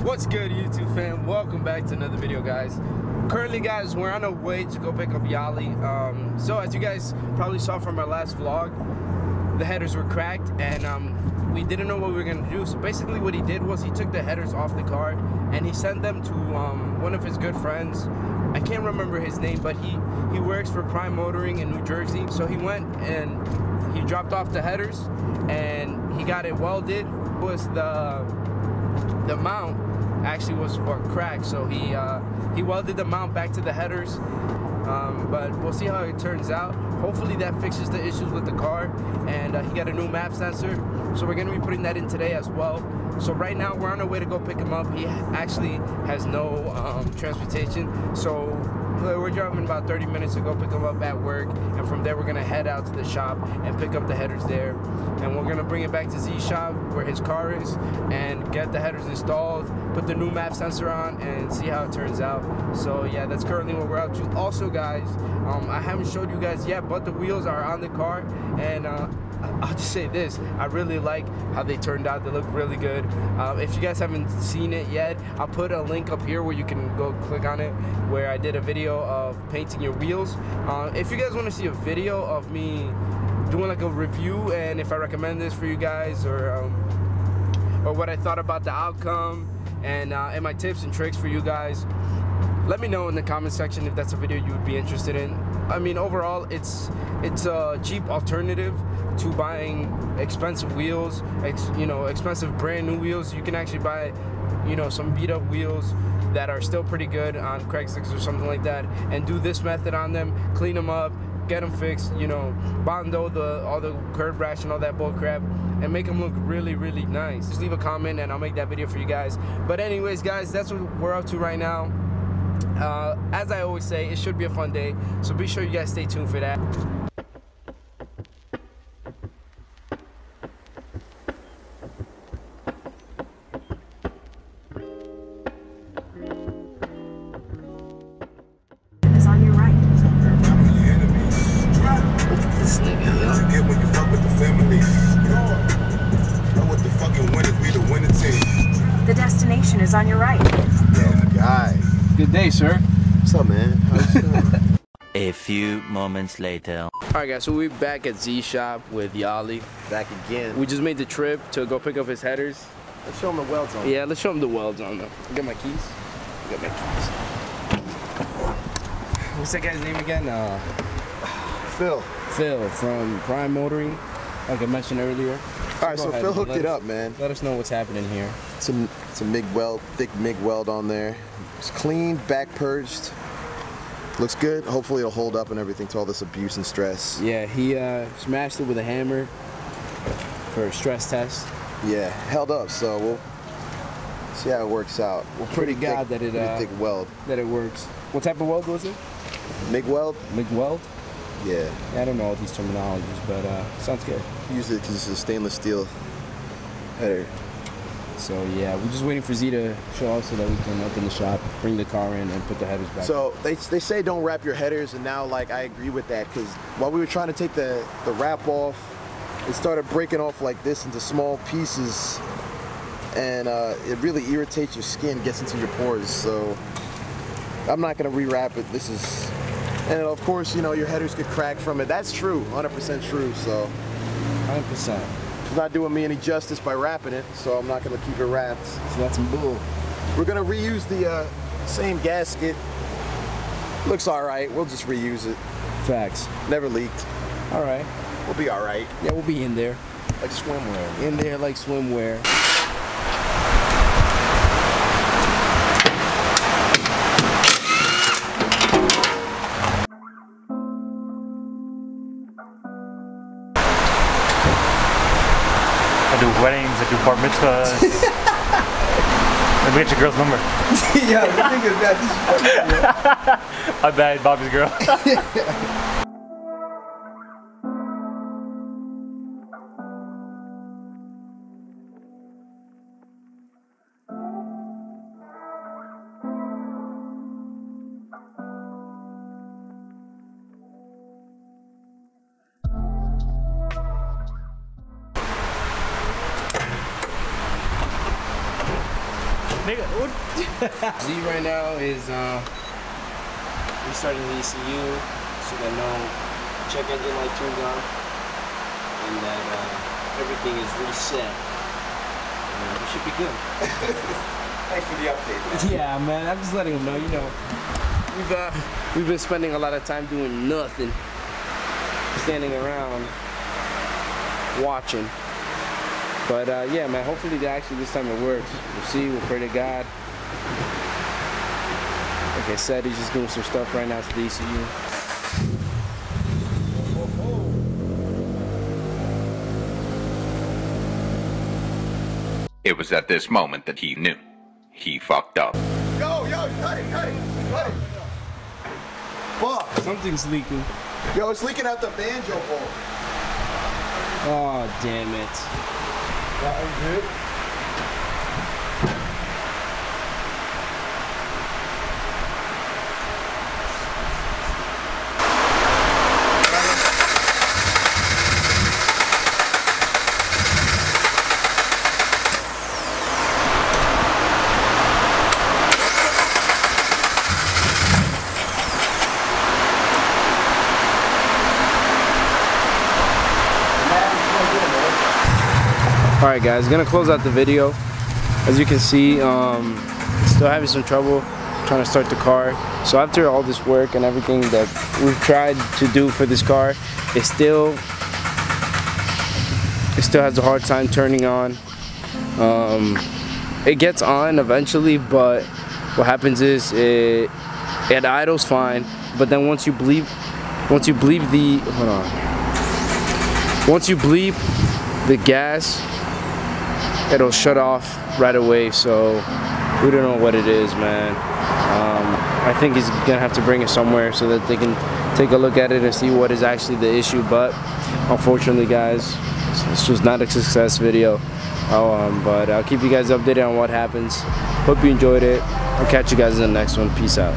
What's good, YouTube fam? Welcome back to another video, guys. Currently, guys, we're on our way to go pick up Yali. So as you guys probably saw from our last vlog, the headers were cracked and we didn't know what we were gonna do. So basically what he did was he took the headers off the car and he sent them to one of his good friends. I can't remember his name, but he works for Prime Motoring in New Jersey. So he went and he dropped off the headers and he got it welded. It was the mount actually was cracked, so he welded the mount back to the headers, but we'll see how it turns out. Hopefully that fixes the issues with the car, and he got a new map sensor, so we're going to be putting that in today as well. So right now we're on our way to go pick him up. He actually has no transportation, so we're driving about 30 minutes to go pick him up at work, and from there we're gonna head out to the shop and pick up the headers there, and we're gonna bring it back to Z shop where his car is and get the headers installed, put the new map sensor on, and see how it turns out. So yeah, that's currently what we're up to. Also, guys, I haven't showed you guys yet, but the wheels are on the car, and I'll just say this, I really like how they turned out. They look really good. If you guys haven't seen it yet, I'll put a link up here where you can go click on it, where I did a video of painting your wheels. If you guys want to see a video of me doing like a review and if I recommend this for you guys, or what I thought about the outcome, and my tips and tricks for you guys, let me know in the comment section if that's a video you would be interested in. I mean, overall, it's a cheap alternative to buying expensive wheels, expensive brand new wheels. You can actually buy, some beat up wheels that are still pretty good on Craigslist or something like that, and do this method on them, clean them up, get them fixed, bondo all the curb rash and all that bull crap, and make them look really, really nice. Just leave a comment and I'll make that video for you guys. But anyways, guys, that's what we're up to right now. As I always say, it should be a fun day, so be sure you guys stay tuned for that. Is on your right. This nigga, yo. Get when you fuck with the family. Know what the fucking winners, we the winning team. The destination is on your right. Yeah, guy. Good day, sir. What's up, man? How's it going? A few moments later. Alright, guys, so we're back at Z shop with Yali. Back again. We just made the trip to go pick up his headers. Let's show him the welds on. Yeah, let's show him the welds on them. I got my keys. What's that guy's name again? Phil. Phil from Prime Motoring, like I mentioned earlier. Alright, so ahead, Phil hooked it us- up, man. Let us know what's happening here. It's a MIG weld, thick MIG weld on there. It's clean, back purged. Looks good. Hopefully it'll hold up and everything to all this abuse and stress. Yeah, he smashed it with a hammer for a stress test. Yeah, held up, so we'll see how it works out. Pretty God thick, that it pretty thick weld. that it works. What type of weld was it? MIG weld? MIG weld? Yeah. I don't know all these terminologies, but sounds good. Use it because it's a stainless steel header. So yeah, we're just waiting for Z to show up so that we can open the shop, bring the car in, and put the headers back. So they say don't wrap your headers, and now like I agree with that, because while we were trying to take the wrap off, it started breaking off like this into small pieces, and it really irritates your skin, gets into your pores. So I'm not gonna rewrap it. This is, and of course, your headers could crack from it. That's true, 100% true. So 100%. it's not doing me any justice by wrapping it, so I'm not gonna keep it wrapped. So that's some bull. We're gonna reuse the same gasket. Looks all right. We'll just reuse it. Facts. Never leaked. All right. We'll be all right. Yeah, we'll be in there. Like swimwear. In there like swimwear. I do weddings, I do bar mitzvahs. Let me get your girl's number. Yeah, the thing is that I bet Bobby's girl. Nigga, what? Z right now is restarting the ECU so that no check engine light turns on and that everything is reset. We should be good. Thanks for the update, man. Yeah, man. I'm just letting them know. You know, we've been spending a lot of time doing nothing, standing around, watching. But yeah, man. Hopefully, actually, this time it works. We'll see. We'll pray to God. Like I said, he's just doing some stuff right now to the ECU. It was at this moment that he knew. He fucked up. Yo, cut it. Fuck. Something's leaking. Yo, it's leaking out the banjo bowl. Oh, damn it. That good? Alright guys, gonna close out the video. As you can see, still having some trouble trying to start the car. So after all this work and everything that we've tried to do for this car, it still has a hard time turning on. It gets on eventually, but what happens is it idles fine, but then once you bleep the gas, it'll shut off right away. So we don't know what it is, man. I think he's gonna have to bring it somewhere so that they can take a look at it and see what is actually the issue. But unfortunately, guys, this was not a success video. But I'll keep you guys updated on what happens. Hope you enjoyed it. I'll catch you guys in the next one. Peace out.